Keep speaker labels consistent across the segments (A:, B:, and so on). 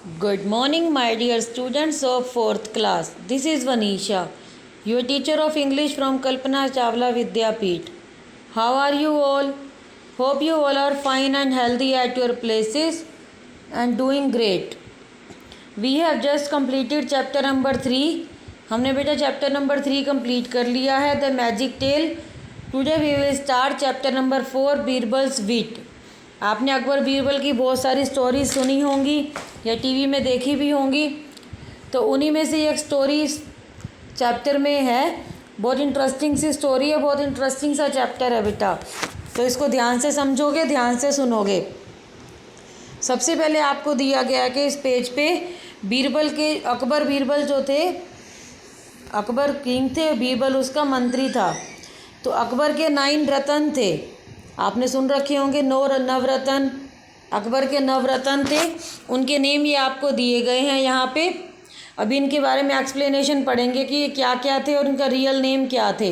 A: Good morning, my dear students of 4th class. This is Vanisha, your teacher of English from Kalpana Chawla Vidyapeeth. How are you all? Hope you all are fine and healthy at your places and doing great. We have just completed chapter number 3. हमने बेटा chapter number 3 complete कर लिया है, the magic tale. Today we will start chapter number 4, Birbal's wit. आपने अकबर बीरबल की बहुत सारी stories सुनी होंगी या टीवी में देखी भी होंगी, तो उन्हीं में से एक स्टोरी चैप्टर में है. बहुत इंटरेस्टिंग सी स्टोरी है, बहुत इंटरेस्टिंग सा चैप्टर है बेटा. तो इसको ध्यान से समझोगे, ध्यान से सुनोगे. सबसे पहले आपको दिया गया है कि इस पेज पे बीरबल के अकबर बीरबल जो थे, अकबर किंग थे, बीरबल उसका मंत्री था. तो अकबर के 9 रतन थे. आपने सुन रखे होंगे नवरतन. अकबर के नवरतन थे, उनके नेम ये आपको दिए गए हैं यहाँ पे. अभी इनके बारे में एक्सप्लेनेशन पढ़ेंगे कि ये क्या क्या थे और इनका रियल नेम क्या थे.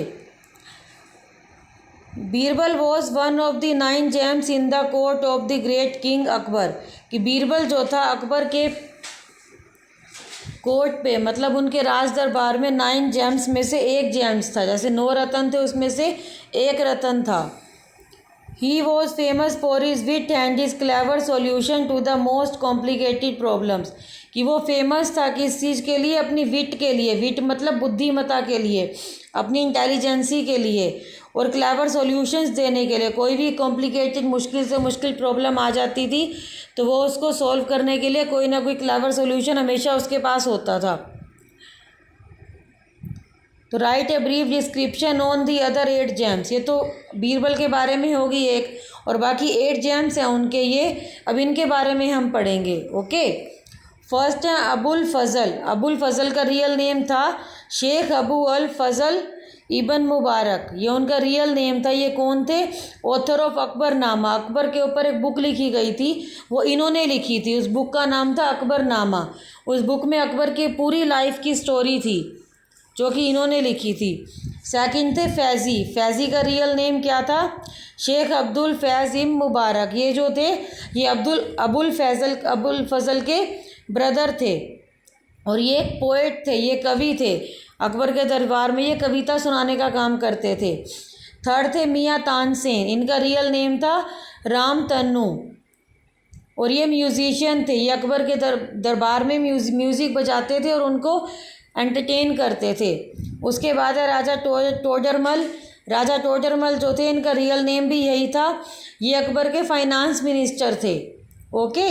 A: Birbal was one of the 9 James in the court of the great king Akbar. कि बीरबल जो था अकबर के कोर्ट पे, मतलब उनके राज दरबार में 9 जेम्स में से एक जेम्स था. जैसे 9 रतन थे, उसमें से एक रतन था. He was famous for his wit and his clever solution to the most complicated problems. कि वो फेमस था किस चीज़ के लिए? अपनी विट के लिए. विट मतलब बुद्धिमत्ता के लिए, अपनी इंटेलिजेंसी के लिए, और क्लेवर सॉल्यूशंस देने के लिए. कोई भी कॉम्प्लिकेटेड मुश्किल से मुश्किल प्रॉब्लम आ जाती थी तो वो उसको सॉल्व करने के लिए कोई ना कोई क्लेवर सॉल्यूशन हमेशा उसके पास होता था. तो right a brief description on the other 8 James. ये तो बीरबल के बारे में होगी एक, और बाकी 8 जेम्स हैं उनके. ये अब इनके बारे में हम पढ़ेंगे. ओके, फर्स्ट है अबुल फजल. अबुल फजल का रियल नेम था शेख अबू अल फजल इबन मुबारक. ये उनका रियल नेम था. ये कौन थे? Author of Akbarnama. अकबर के ऊपर एक बुक लिखी गई थी, वो इन्होंने लिखी थी. उस बुक का नाम था अकबरनामा. उस बुक में अकबर की पूरी लाइफ की स्टोरी थी जो कि इन्होंने लिखी थी. सेकंड थे फैज़ी. फैज़ी का रियल नेम क्या था? शेख अब्दुल फैज़ इम मुबारक. ये जो थे ये अबुल फजल के ब्रदर थे, और ये एक पोएट थे, ये कवि थे. अकबर के दरबार में ये कविता सुनाने का काम करते थे. थर्ड थे मियाँ तानसेन. इनका रियल नेम था राम तन्नू, और ये म्यूज़िशियन थे. ये अकबर के दरबार में म्यूज़िक बजाते थे और उनको एंटरटेन करते थे. उसके बाद है राजा टोडरमल. राजा टोडरमल जो थे, इनका रियल नेम भी यही था. ये अकबर के फाइनेंस मिनिस्टर थे. ओके,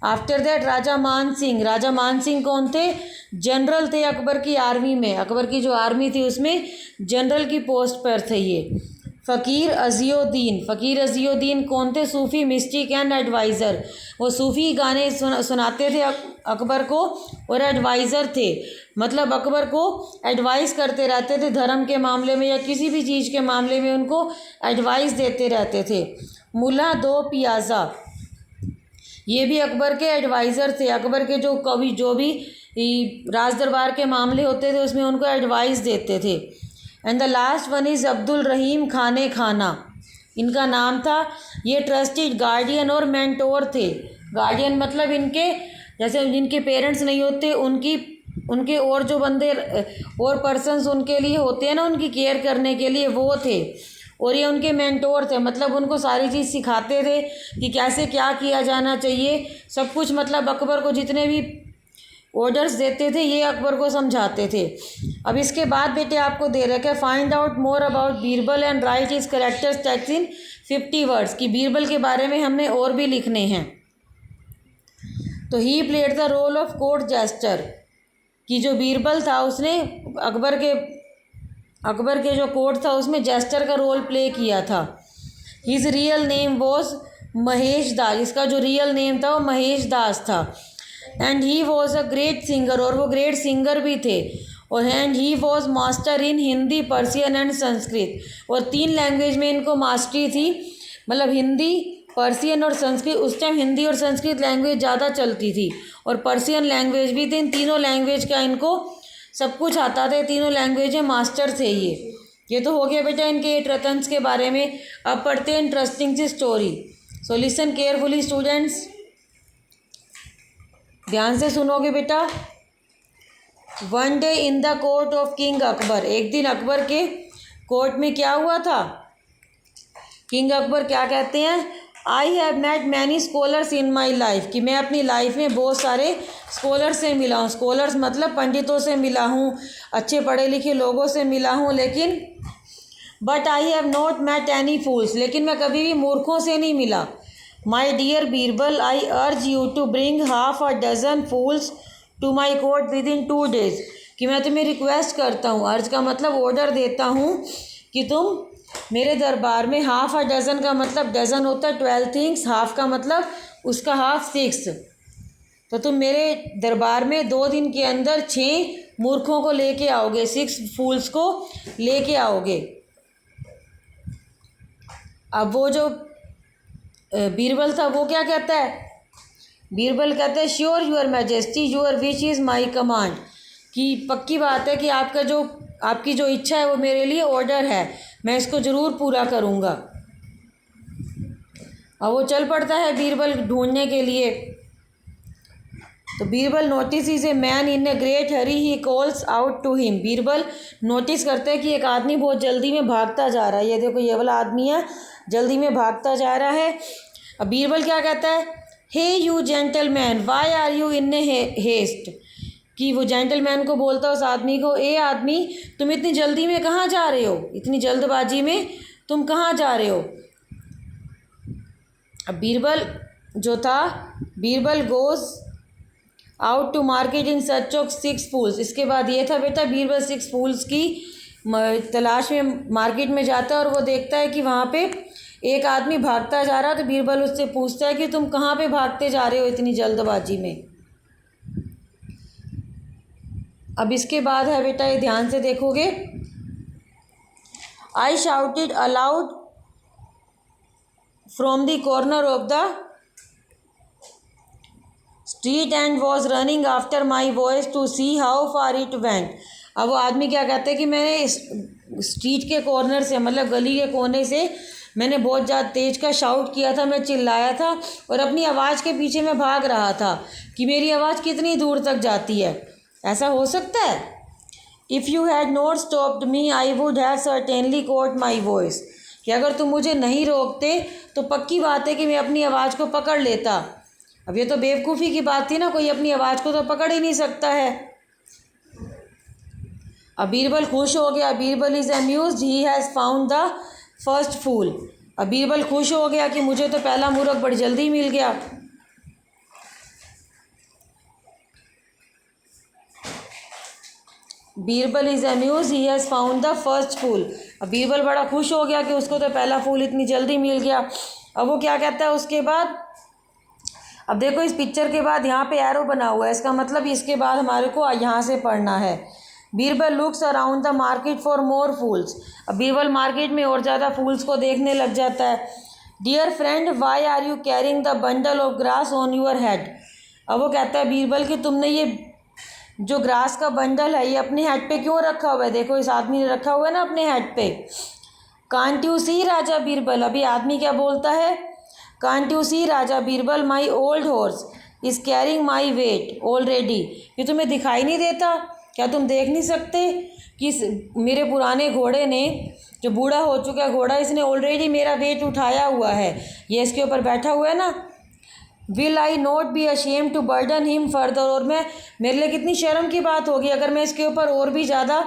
A: आफ्टर दैट राजा मान सिंह. राजा मान सिंह कौन थे? जनरल थे अकबर की आर्मी में. अकबर की जो आर्मी थी उसमें जनरल की पोस्ट पर थे ये. फ़कीर अज़ियुद्दीन. फ़कीर अज़ियुद्दीन कौन थे? सूफ़ी, मिस्टिक एंड एडवाइज़र. वो सूफ़ी गाने सुनाते थे अकबर को, और एडवाइज़र थे, मतलब अकबर को एडवाइस करते रहते थे धर्म के मामले में या किसी भी चीज़ के मामले में उनको एडवाइस देते रहते थे. मुल्ला दो पियाज़ा. ये भी अकबर के एडवाइज़र थे. अकबर के जो कभी जो भी राज दरबार के मामले होते थे उसमें उनको एडवाइस देते थे. And the last one is Abdul Rahim Khane Khana. इनका नाम था. ये ट्रस्टेड गार्डियन और मेंटोर थे. गार्डियन मतलब इनके जैसे जिनके पेरेंट्स नहीं होते उनके और जो बंदे और पर्सन्स उनके लिए होते हैं ना, उनकी केयर करने के लिए, वो थे. और ये उनके मेंटोर थे, मतलब उनको सारी चीज़ सिखाते थे कि कैसे क्या किया जाना चाहिए, सब कुछ. मतलब अकबर को जितने भी ऑर्डर्स देते थे ये अकबर को समझाते थे. अब इसके बाद बेटे आपको दे रखा है find out more about Birbal and right his characters text in 50 words. कि बीरबल के बारे में हमने और भी लिखने हैं. तो he played the role of court jester. कि जो बीरबल था उसने अकबर के जो कोर्ट था उसमें जेस्टर का रोल प्ले किया था. His real name was Mahesh Das. इसका जो रियल नेम था वो महेश दास था. And he was a great singer. और वो ग्रेट सिंगर भी थे. और and he was master in Hindi, Persian and Sanskrit. और 3 लैंग्वेज में इनको मास्टरी थी, मतलब हिंदी, पर्सियन और संस्कृत. उस टाइम हिंदी और संस्कृत लैंग्वेज ज़्यादा चलती थी, और पर्सियन लैंग्वेज भी थी. इन तीनों लैंग्वेज का इनको सब कुछ आता था. तीनों लैंग्वेज में मास्टर थे ये तो हो गया बेटा इनके 8 रतन्स के बारे में. अब पढ़ते हैं इंटरेस्टिंग सी story. So listen carefully students. ध्यान से सुनोगे बेटा। One day in the court of king Akbar, एक दिन अकबर के कोर्ट में क्या हुआ था। किंग अकबर क्या कहते हैं, I have met many scholars in my life, कि मैं अपनी लाइफ में बहुत सारे स्कॉलर्स से मिला हूँ। स्कॉलर्स मतलब पंडितों से मिला हूँ, अच्छे पढ़े लिखे लोगों से मिला हूँ, लेकिन but I have not met any fools, लेकिन मैं कभी भी मूर्खों से नहीं मिला। My dear Birbal, I urge you to bring half a dozen fools to my court within 2 days, कि मैं तुम्हें रिक्वेस्ट करता हूँ, अर्ज का मतलब ऑर्डर देता हूँ कि तुम मेरे दरबार में, हाफ अ डज़न का मतलब डज़न होता है 12 थिंग्स, हाफ का मतलब उसका हाफ 6, तो तुम मेरे दरबार में 2 दिन के अंदर 6 मूर्खों को लेके आओगे, 6 फूल्स को लेके आओगे। अब वो जो बीरबल था वो क्या कहता है, बीरबल कहता है sure your majesty your wish is my command, कि पक्की बात है कि आपकी जो इच्छा है वो मेरे लिए ऑर्डर है, मैं इसको ज़रूर पूरा करूँगा। अब वो चल पड़ता है बीरबल ढूंढने के लिए। तो Birbal notices a man in a great hurry, he calls out to him. Birbal notice करते हैं कि एक आदमी बहुत जल्दी में भागता जा रहा है, ये देखो ये वाला आदमी है, जल्दी में भागता जा रहा है। अब बीरबल क्या कहता है, hey you gentleman why are you in a haste, कि वो जेंटलमैन को बोलता है उस आदमी को, ए आदमी तुम इतनी जल्दी में कहाँ जा रहे हो, इतनी जल्दबाजी में तुम कहाँ जा रहे हो। अब बीरबल जो था, Birbal goes out to market in search of 6 fools, इसके बाद ये था बेटा, बीरबल 6 फूल्स की तलाश में मार्केट में जाता है और वो देखता है कि वहाँ पे एक आदमी भागता जा रहा है। तो बीरबल उससे पूछता है कि तुम कहाँ पे भागते जा रहे हो इतनी जल्दबाजी में। अब इसके बाद है बेटा, ये ध्यान से देखोगे, I shouted aloud from the corner of the street and was running after my voice to see how far it went. अब वो आदमी क्या कहते हैं कि मैंने स्ट्रीट के कॉर्नर से, मतलब गली के कोने से मैंने बहुत ज़्यादा तेज़ का शाउट किया था, मैं चिल्लाया था और अपनी आवाज़ के पीछे मैं भाग रहा था कि मेरी आवाज़ कितनी दूर तक जाती है। ऐसा हो सकता है, if you had not stopped me I would have certainly caught my voice, कि अगर तुम मुझे नहीं रोकते तो पक्की बात है कि मैं अपनी आवाज़ को पकड़ लेता। अब ये तो बेवकूफ़ी की बात थी ना, कोई अपनी आवाज़ को तो पकड़ ही नहीं सकता है। अब बीरबल खुश हो गया, Birbal is amused, he has found the first fool. अब बीरबल खुश हो गया कि मुझे तो पहला मूर्ख बड़ी जल्दी मिल गया। Birbal is amused, he has found the first fool. अब बीरबल बड़ा खुश हो गया कि उसको तो पहला फूल इतनी जल्दी मिल गया। अब वो क्या कहता है उसके बाद, अब देखो इस पिक्चर के बाद यहाँ पे एरो बना हुआ है, इसका मतलब इसके बाद हमारे को यहाँ से पढ़ना है। Birbal looks around the market for more fools. अब बीरबल मार्केट में और ज़्यादा फूल्स को देखने लग जाता है। Dear friend why are you carrying the bundle of grass on your head. अब वो कहता है बीरबल कि तुमने ये जो ग्रास का बंडल है ये अपने हेड पे क्यों रखा हुआ है, देखो इस आदमी ने रखा हुआ है ना अपने हेड पे। Can't you see Raja Birbal, अभी आदमी क्या बोलता है, can't you see Raja Birbal my old horse is carrying my weight already. ये तुम्हें दिखाई नहीं देता, क्या तुम देख नहीं सकते कि मेरे पुराने घोड़े ने, जो बूढ़ा हो चुका घोड़ा, इसने ऑलरेडी मेरा वेट उठाया हुआ है, ये इसके ऊपर बैठा हुआ है ना। Will I not be ashamed to burden him further, और मैं, मेरे लिए कितनी शर्म की बात होगी अगर मैं इसके ऊपर और भी ज़्यादा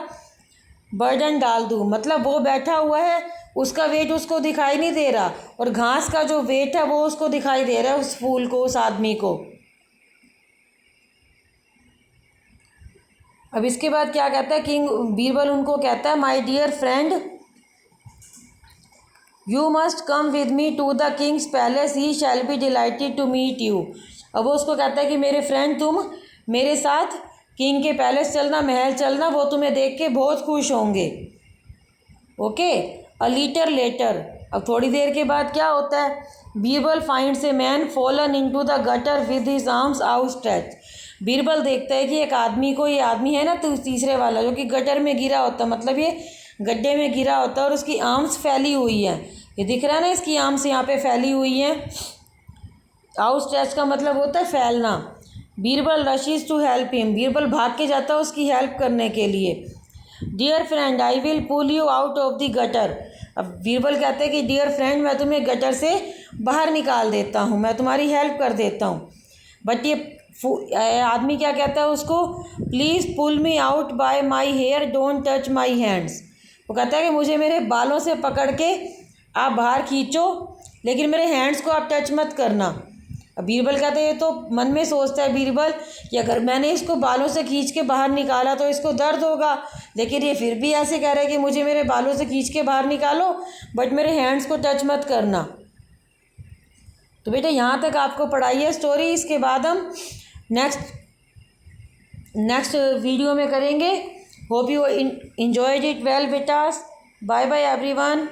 A: बर्डन डाल दूँ। मतलब वो बैठा हुआ है, उसका वेट उसको दिखाई नहीं दे रहा, और घास का जो वेट है वो उसको दिखाई दे रहा है, उस फूल को, उस आदमी को। अब इसके बाद क्या कहता है किंग बीरबल, उनको कहता है my dear friend you must come with me to the king's palace, he shall be delighted to meet you. अब वो उसको कहता है कि मेरे फ्रेंड तुम मेरे साथ किंग के पैलेस चलना, महल चलना, वो तुम्हें देख के बहुत खुश होंगे। Okay, a litre letter. अब थोड़ी देर के बाद क्या होता है, Birbal finds a man fallen into the gutter with his arms outstretched. Birbal देखता है कि एक आदमी को, ये आदमी है ना तो तीसरे वाला, जो कि गटर में गिरा होता है, मतलब ये गड्ढे में गिरा होता है, और उसकी आर्म्स फैली हुई हैं, ये दिख रहा है ना, इसकी आर्म्स यहाँ पे फैली हुई हैं। आउटस्ट्रेच का मतलब होता है फैलना। Birbal rushes to help him, Birbal भाग के जाता है उसकी हेल्प करने के लिए। Dear friend I will pull you out of the gutter, अब बीरबल कहते हैं कि डियर फ्रेंड मैं तुम्हें गटर से बाहर निकाल देता हूँ, मैं तुम्हारी हेल्प कर देता हूँ। बट ये आदमी क्या कहता है उसको, please pull me out by my hair don't touch my hands, वो कहता है कि मुझे मेरे बालों से पकड़ के आप बाहर खींचो लेकिन मेरे हैंड्स को आप टच मत करना। अब बीरबल कहते हैं, ये तो मन में सोचता है बीरबल कि अगर मैंने इसको बालों से खींच के बाहर निकाला तो इसको दर्द होगा, लेकिन ये फिर भी ऐसे कह रहे हैं कि मुझे मेरे बालों से खींच के बाहर निकालो बट मेरे हैंड्स को टच मत करना। तो बेटा यहाँ तक आपको पढ़ाई है स्टोरी, इसके बाद हम नेक्स्ट वीडियो में करेंगे। Hope you enjoyed it well बेटा। Bye bye everyone.